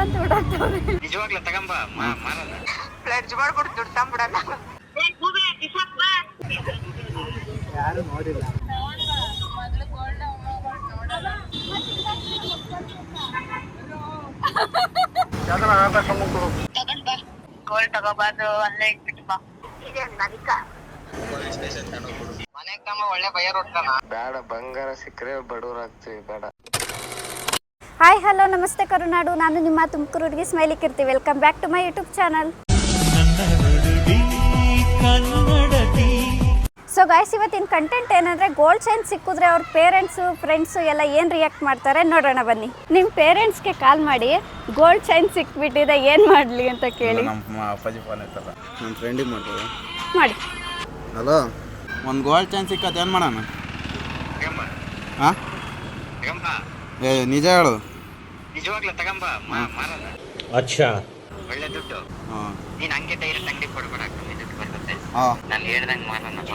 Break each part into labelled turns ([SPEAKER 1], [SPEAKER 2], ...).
[SPEAKER 1] ಅಂತ ಬಿಡತ್ತವ್ರೆ.
[SPEAKER 2] ನಿಜವಾಗ್ಲೂ ತಗೊಂಬ ಮಾರಲ್ಲ.
[SPEAKER 3] ಪ್ಲಡ್ಜ್ ಮಾಡ್ಬಿಟ್ಟು ದುಡ್ಡು ತಂದ್ಬಿಡಲ್ಲ.
[SPEAKER 4] ಯಾರು ನೋಡಿಲ್ಲ.
[SPEAKER 3] ಗೋಲ್ಡ್ ತಗೋಬಾರ್ದು, ಅಲ್ಲೇ ಇಟ್ಬಿಟ್ಟು ಬಾ. ಮನೆಗ್ ತಮ್ಮ ಒಳ್ಳೆ ಬಯ್ಯರ್ ಹೊಡ್ತಾನ.
[SPEAKER 2] ಬೇಡ, ಬಂಗಾರ ಸಿಕ್ಕರೆ ಬಡವರಾಗ್ತೀವಿ, ಬೇಡ.
[SPEAKER 1] ಹಾಯ್ ಹಲೋ ನಮಸ್ತೆ ಕರುನಾಡು, ನಾನು ನಿಮ್ಮ ತುಮಕೂರು ಹುಡುಗಿ Smiley Keerthi. Welcome back to my YouTube channel. So guys, ಇವತ್ತಿನ ಕಂಟೆಂಟ್ ಏನಂದರೆ ಗೋಲ್ಡ್ ಚೈನ್ ಸಿಕ್ಕಿದ್ರೆ ಅವ್ರ ಪೇರೆಂಟ್ಸು ಫ್ರೆಂಡ್ಸು ಎಲ್ಲ ಏನು ರಿಯಾಕ್ಟ್ ಮಾಡ್ತಾರೆ ನೋಡೋಣ ಬನ್ನಿ. ನಿಮ್ಮ ಪೇರೆಂಟ್ಸ್ಗೆ ಕಾಲ್ ಮಾಡಿ ಗೋಲ್ಡ್ ಚೈನ್ ಸಿಕ್ಬಿಟ್ಟಿದೆ ಏನು ಮಾಡಲಿ ಅಂತ ಕೇಳಿ.
[SPEAKER 5] ನಮ್ಮ ಅಪ್ಪಾಜಿ ಫೋನ್ ಐತಲ್ಲ, ನಮ್ಮ ಫ್ರೆಂಡಿಗೆ ಮಾಡ್ತೀವಿ
[SPEAKER 1] ಮಾಡಿ.
[SPEAKER 5] ಹಲೋ, ಒಂದು ಗೋಲ್ಡ್ ಚೈನ್ ಸಿಕ್ಕತ್ತೆ, ಏನು ಮಾಡೋಣ? ಹಾಂ, ಏ ನಿಜ ಹೇಳು.
[SPEAKER 2] ನಿಜವಾಗ್ಲೂ ತಗೊಂಬ ಮಾರಲ್ಲ.
[SPEAKER 4] ಅಚ್ಚಾ,
[SPEAKER 2] ಒಳ್ಳೆ ದುಡ್ಡು.
[SPEAKER 5] ಹಾಂ,
[SPEAKER 2] ನೀನ್ ಹಂಗೆ ಡೈರೆಕ್ಟ್ ಅಂಗಡಿ ಕೊಡ್ಬೇಡ, ದುಡ್ಡು ಬರ್ತದೆ.
[SPEAKER 5] ಹಾಂ,
[SPEAKER 2] ನಾನು ಹೇಳ್ದಂಗೆ ಮಾರಲ್ಲಪ್ಪ.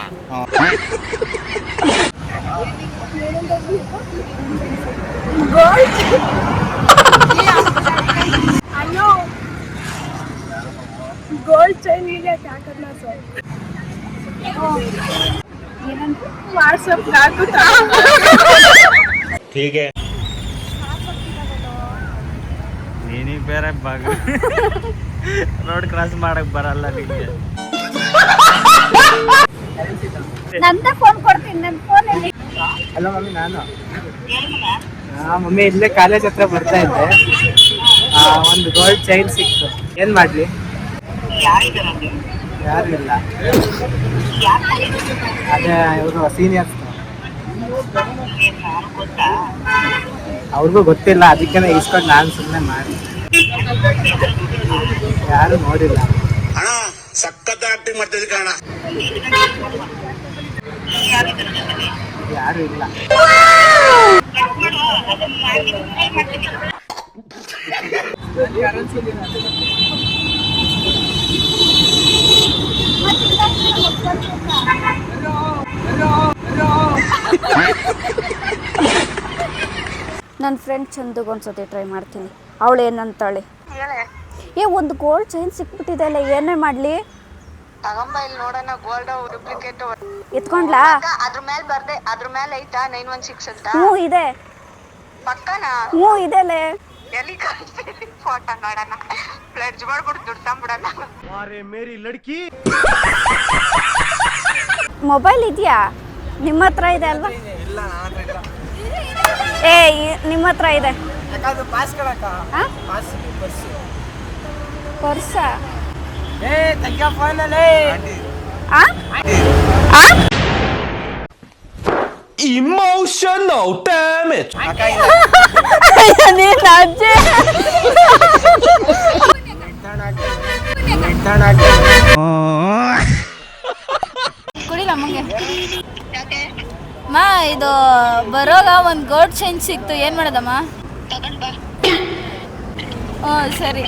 [SPEAKER 6] गोल्ड चाहिए क्या करना सर? व्हाट्सएप था।
[SPEAKER 4] ठीक है.
[SPEAKER 7] ನೀನಿಗೆ ಬೇರೆ ಬಾಗ ರೋಡ್ ಕ್ರಾಸ್ ಮಾಡಕ್ ಬರಲ್ಲ ನಿಮಗೆ.
[SPEAKER 1] ನಂದ ಫೋನ್ ಕೊಡ್ತೀನಿ, ನನ್ನ ಫೋನಲ್ಲಿ.
[SPEAKER 4] ಹಲೋ ಮಮ್ಮಿ, ನಾನು ಮಮ್ಮಿ ಇಲ್ಲೇ ಕಾಲೇಜ್ ಹತ್ರ ಬರ್ತಾ ಇದ್ದೆ. ಒಂದು ಗೋಲ್ಡ್ ಚೈನ್ ಸಿಕ್ತು, ಏನ್ ಮಾಡ್ಲಿ? ಯಾರು ಇಲ್ಲ, ಅದೇ ಇವರು ಸೀನಿಯರ್ಸ್, ಅವ್ರಿಗೂ ಗೊತ್ತಿಲ್ಲ, ಅದಕ್ಕೆ ಇಸ್ಕೊಂಡು ನಾನು ಸುಮ್ಮನೆ ಮಾಡಿ. ಯಾರು ನೋಡಿಲ್ಲ.
[SPEAKER 8] ಅಣ್ಣ ಸಖತ್ ಆಕ್ಟಿಂಗ್ ಮಾಡ್ತಿದ್ದೆ ಕಣ.
[SPEAKER 4] ಯಾರು ಇಲ್ಲ.
[SPEAKER 1] ನನ್ನ ಫ್ರೆಂಡ್ ಚಂದುಗೆ ಒಂದ್ಸತಿ ಟ್ರೈ ಮಾಡ್ತೀನಿ, ಅವಳು ಏನಂತಾಳೆ. ಏ, ಒಂದು ಗೋಲ್ಡ್ ಚೈನ್ ಸಿಕ್ಬಿಟ್ಟಿದೆ ಅಲ್ಲ, ಏನೇ ಮಾಡಲಿ?
[SPEAKER 3] ತಗೊಂಬ, ಇಲ್ಲಿ ನೋಡೋಣ. ಗೋಲ್ಡ್ ಡೂಪ್ಲಿಕೇಟ್
[SPEAKER 1] ಎತ್ಕೊಂಡ್ಲಾ?
[SPEAKER 3] ಅದ್ರ ಮೇಲೆ ಬರ್ದೆ, ಅದ್ರ ಮೇಲೆ ಐತಾ 916 ಅಂತ?
[SPEAKER 1] ಹ್ಞೂ ಇದೆ.
[SPEAKER 3] ಪಕ್ಕನಾ?
[SPEAKER 1] ಹ್ಞೂ ಇದೆಲೆ.
[SPEAKER 3] ಎಲ್ಲಿ ಕಳಿಸ್ತೀನಿ ಫೋಟೋ ನೋಡೋಣ. ಪ್ಲಡ್ಜ್ ಮಾಡ್ಬಿಟ್ಟು ದುಡ್ಡು ತಂದ್ಬಿಡಲ್ಲ.
[SPEAKER 1] ಮೊಬೈಲ್ ಇದೆಯಾ ನಿಮ್ಮ ಹತ್ರ? ಇದೆ ಅಲ್ವಾ? ಏ, ನಿಮ್ಮ ಹತ್ರ ಇದೆ. ಪರ್ಸ
[SPEAKER 7] ಇಮೋಷನಲ್ ಡ್ಯಾಮೇಜ್.
[SPEAKER 1] ನೀನು ಅಜ್ಜಿ ಕುಡಿಲ ಮಂಗೆ. ಮಾ, ಇದು ಬರೋಗ ಒಂದು ಗೋಲ್ಡ್ ಚೈನ್ ಸಿಕ್ತು, ಏನು ಮಾಡೋದಮ್ಮ? ಹ್ಞೂ ಸರಿ.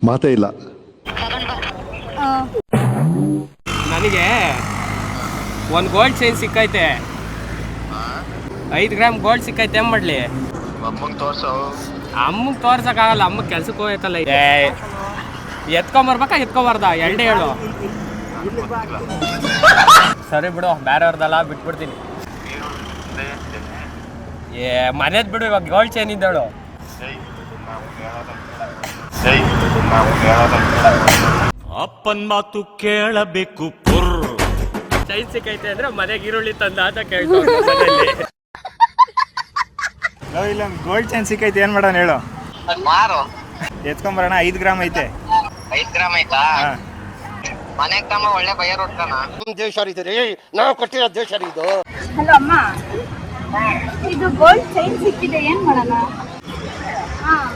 [SPEAKER 8] ಮಾತೇ ಇಲ್ಲ.
[SPEAKER 7] ನನಗೆ ಒಂದು ಗೋಲ್ಡ್ ಚೈನ್ ಸಿಕ್ಕೈತೆ, 5 ಗ್ರಾಮ್ ಗೋಲ್ಡ್ ಸಿಕ್ಕೈತೆ. ಏನು ಮಾಡಲಿ?
[SPEAKER 2] ಅಮ್ಮಂಗೆ ತೋರ್ಸೋ.
[SPEAKER 7] ಅಮ್ಮಗೆ ತೋರ್ಸೋಕ್ಕಾಗಲ್ಲ, ಅಮ್ಮಗೆ ಕೆಲ್ಸಕ್ಕೆ ಹೋಗೈತಲ್ಲ. ಎತ್ಕೊಂಬರ್ಬೇಕಾ ಎತ್ಕೊಬಾರ್ದ? ಎರಡೇ ಹೇಳು. ಸರಿ ಬಿಡು, ಬೇರೆಯವ್ರದಲ್ಲ, ಬಿಟ್ಬಿಡ್ತೀನಿ. ಏ, ಮನೇದ್ ಬಿಡು, ಇವಾಗ ಗೋಲ್ಡ್ ಚೈನ್ ಇದ್ದಾಳು. ಅಪ್ಪನ್ ಮಾತು ಕೇಳಬೇಕು. ಪುರ್ ಚೈನ್ ಸಿಕ್ಕೈತೆ ಅಂದ್ರೆ ಮನೆಗೆ ಈರುಳ್ಳಿ ತಂದ ಅಂತ ಕೇಳ್ತಾರೆ.
[SPEAKER 4] ಇಲ್ಲ, ಗೋಲ್ಡ್ ಚೈನ್ ಸಿಕ್ಕೈತೆ, ಏನ್ ಮಾಡೋಣ ಹೇಳು?
[SPEAKER 2] ಮಾರು,
[SPEAKER 4] ಎತ್ಕೊಂಬರೋಣ. 5 ಗ್ರಾಮ್ ಐತೆ.
[SPEAKER 2] 5 ಗ್ರಾಮ್ ಆಯ್ತಾ? ಮನೆಗ್ ತಮ್ಮ ಒಳ್ಳೆ ಬಯ್ಯರ್ ಹೊಡ್ತಾನ.
[SPEAKER 8] ದೇಶ ರೀ, ನಾವು ಕೊಟ್ಟಿರೋ ದೇಶ ಇದು.
[SPEAKER 6] ಹಲೋ ಅಮ್ಮ, ಇದು ಗೋಲ್ಡ್ ಚೈನ್ ಸಿಕ್ಕಿದೆ, ಏನು ಮಾಡೋಣ? ಹಾಂ,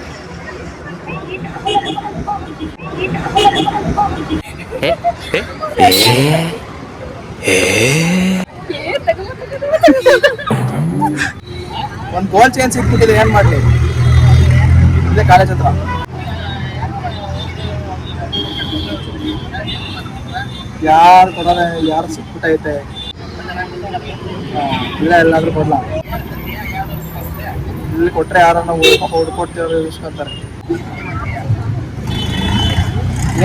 [SPEAKER 4] ಒಂದು ಗೋಲ್ಡ್ ಚೈನ್ ಸಿಕ್ಬಿಟ್ಟಿದೆ, ಏನ್ ಮಾಡ್ಲಿ? ಇಲ್ಲೇ ಕಾಲೇಜ್ ಹತ್ರ. ಯಾರು ಕೊಡೋಣ? ಯಾರು ಸಿಕ್ಬಿಟ್ಟೈತೆ? ಇಲ್ಲ, ಎಲ್ಲಾದ್ರೂ ಕೊಡ್ಲಾ? ಇಲ್ಲಿ ಕೊಟ್ರೆ ಯಾರನ್ನ ಹುಡ್ಕೊಡ್ತೀವ್ರು ಇಸ್ಕೊಂತಾರೆ.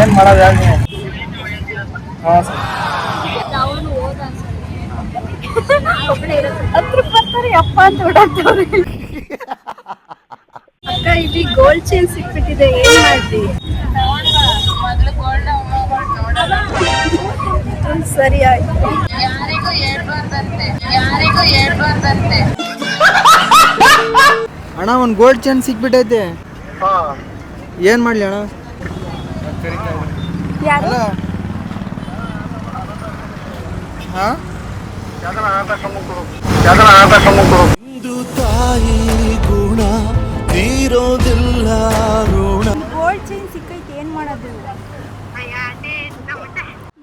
[SPEAKER 4] ಏನ್ ಮಾಡೋದು ಹೇಳಿ ನೀವು? ಹಾಂ ಸರ್.
[SPEAKER 6] ಹತ್ರ ಬರ್ತಾರೆ ಅಪ್ಪ ಅಂತ ಓಡಾಡ್ತವ್ರೆ. ಅಕ್ಕ ಇಲ್ಲಿ ಗೋಲ್ಡ್ ಚೈನ್ ಸಿಕ್ಬಿಟ್ಟಿದೆ, ಏನ್ ಮಾಡ್ತಿ? ಸರಿ ಆಯ್ತು.
[SPEAKER 5] ಅಣ್ಣ ಒಂದು ಗೋಲ್ಡ್ ಚೈನ್ ಸಿಕ್ಬಿಟ್ಟೈತೆ, ಏನ್ ಮಾಡ್ಲಿ ಅಣ್ಣ?
[SPEAKER 1] ಯಾರು?
[SPEAKER 5] ಹಾ
[SPEAKER 6] ಗೋಲ್ಡ್ ಚೈನ್ ಸಿಕ್ಕೈತೆ, ಏನ್ ಮಾಡೋದು?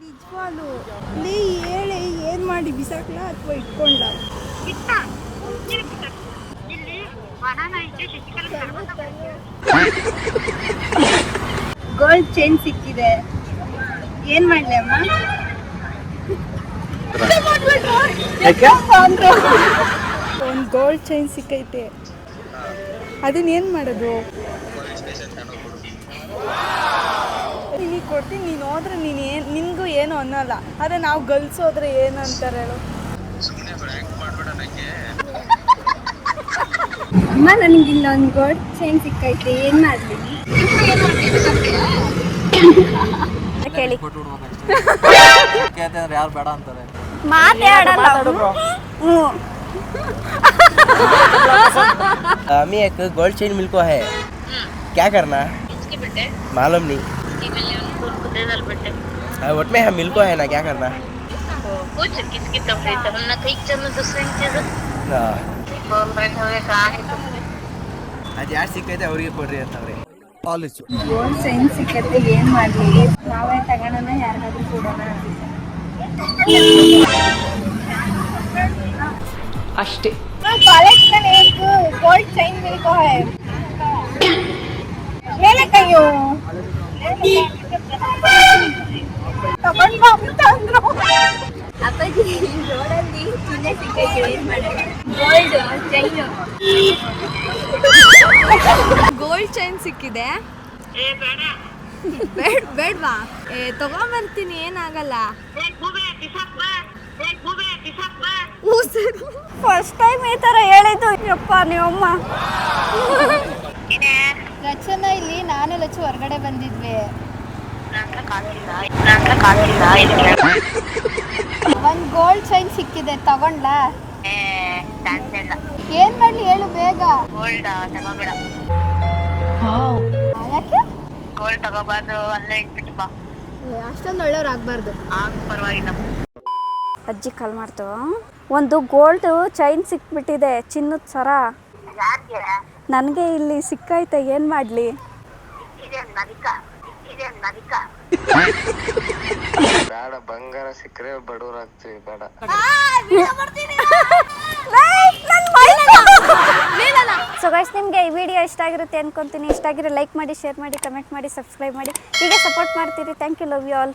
[SPEAKER 6] ನಿಜವಾಗ್ಲು ನೀ ಹೇಳಿ, ಏನ್ ಮಾಡಿ ಬಿಸಾಕ್ಲಾ ಅಥವಾ ಇಟ್ಕೊಂಡ? ಗೋಲ್ಡ್ ಚೈನ್ ಸಿಕ್ಕಿದೆ, ಏನ್ ಮಾಡ್ಲಿ ಅಮ್ಮ? ಒಂದು ಗೋಲ್ಡ್ ಚೈನ್ ಸಿಕ್ಕೈತೆ, ಅದನ್ನ ಏನ್ ಮಾಡೋದು? ನೀನು ಕೊಡ್ತೀನಿ, ನೀನು ಹೋದ್ರೆ ನಿನ್ಗೂ ಏನು ಅನ್ನಲ್ಲ. ಅದೇ ನಾವು ಗರ್ಲ್ಸ್ ಹೋದ್ರೆ ಏನು ಅಂತಾರೆ ಹೇಳು? ಅಮ್ಮ ನನಗೆ ಇಲ್ಲೊಂದು ಗೋಲ್ಡ್ ಚೈನ್ ಸಿಕ್ಕೈತೆ, ಏನ್ ಮಾಡ್ಲಿ?
[SPEAKER 1] ಕೇಳಿ
[SPEAKER 4] ಯಾರು ಬೇಡ ಅಂತಾರೆ.
[SPEAKER 1] ಮಾತಾಡಲ್ಲ.
[SPEAKER 9] हमें एक गोल्ड चेन मिलको है, क्या करना? मालूम नहीं, वोट में हम मिलको है ना, क्या करना?
[SPEAKER 3] कुछ किसकी तफरीह है, हमने कई चलो दूसरी चीज बोल रहे थे कहाँ है तुम?
[SPEAKER 9] आज यार सिक्के थे और ये पढ़ रहे थे
[SPEAKER 6] ಗೋಲ್ಡ್ ಚೈನ್ ಸಿಕ್ಕೈತೆ, ಏನ್ ಮಾಡ್ಲಿ? ನಾವೇ ತಗೋಣ, ಯಾರಿಗಾದ್ರೂ ಕೊಡೋಣ?
[SPEAKER 1] ಅಷ್ಟೇ.
[SPEAKER 6] कॉलेज में एक गोल्ड चेन मिलको है, ले ले कहियो ತಗೊಂಡ್ ಬಾ ಅಂತ ಅಂದ್ರು. ಅಪ್ಪಾಜಿ ರೋಡಲ್ಲಿ ಚಿನ್ನ ಸಿಕ್ಕೈತೆ, ಏನ್ ಮಾಡೋದು? ಗೋಲ್ಡ್ ಚೈನ್ ಸಿಕ್ಕಿದೆ. ಬೇಡವಾ? ತಗೊಂಬರ್ತೀನಿ, ಏನಾಗಲ್ಲ.
[SPEAKER 1] ಫಸ್ಟ್ ಟೈಮ್ ಈ ತರ ಹೇಳಿದ್ದು. ಯಪ್ಪ ನೀವಮ್ಮ.
[SPEAKER 6] ರಚನಾ ಇಲ್ಲಿ ನಾನು ಲಚ್ಚು ಹೊರಗಡೆ ಬಂದಿದ್ವಿ. ಒಂದ್ ಗೋಲ್ಡ್ ಚೈನ್ ಸಿಕ್ಕಿದೆ, ತಗೊಂಡ್ಲಾ? ಏನ್ ಮಾಡ್ಲಿ ಹೇಳು ಬೇಗ.
[SPEAKER 3] ಗೋಲ್ಡ್ ತಗೋಬೇಡ,
[SPEAKER 6] ಯಾಕೆ?
[SPEAKER 3] ಗೋಲ್ಡ್ ತಗೋಬಾರ್ದು, ಅಲ್ಲೇ ಇಟ್ಬಿಟ್ಟು ಬಾ.
[SPEAKER 6] ಅಷ್ಟೊಂದು ಒಳ್ಳೆಯವ್ರು ಆಗ್ಬಾರ್ದು.
[SPEAKER 3] ಪರವಾಗಿಲ್ಲ.
[SPEAKER 1] ಅಜ್ಜಿ ಕಾಲ್ ಮಾಡ್ತು. ಒಂದು ಗೋಲ್ಡ್ ಚೈನ್ ಸಿಕ್ಬಿಟ್ಟಿದೆ, ಚಿನ್ನದ ಸರ. ನನಗೆ ಇಲ್ಲಿ ಸಿಕ್ಕೈತೆ, ಏನು ಮಾಡಲಿ?
[SPEAKER 2] ಬೇಡ, ಬಂಗಾರ ಸಿಕ್ಕರೆ ಬಡವರಾಗ್ತೀವಿ, ಬೇಡ.
[SPEAKER 1] ಸೊ ಗೈಸ್, ನಿಮಗೆ ಈ ವಿಡಿಯೋ ಇಷ್ಟ ಆಗಿರುತ್ತೆ ಅನ್ಕೊಂತೀನಿ. ಇಷ್ಟ ಆಗಿರೋ ಲೈಕ್ ಮಾಡಿ, ಶೇರ್ ಮಾಡಿ, ಕಮೆಂಟ್ ಮಾಡಿ, ಸಬ್ಸ್ಕ್ರೈಬ್ ಮಾಡಿ. ಹೀಗೆ ಸಪೋರ್ಟ್ ಮಾಡ್ತೀರಿ. Thank you, love you all.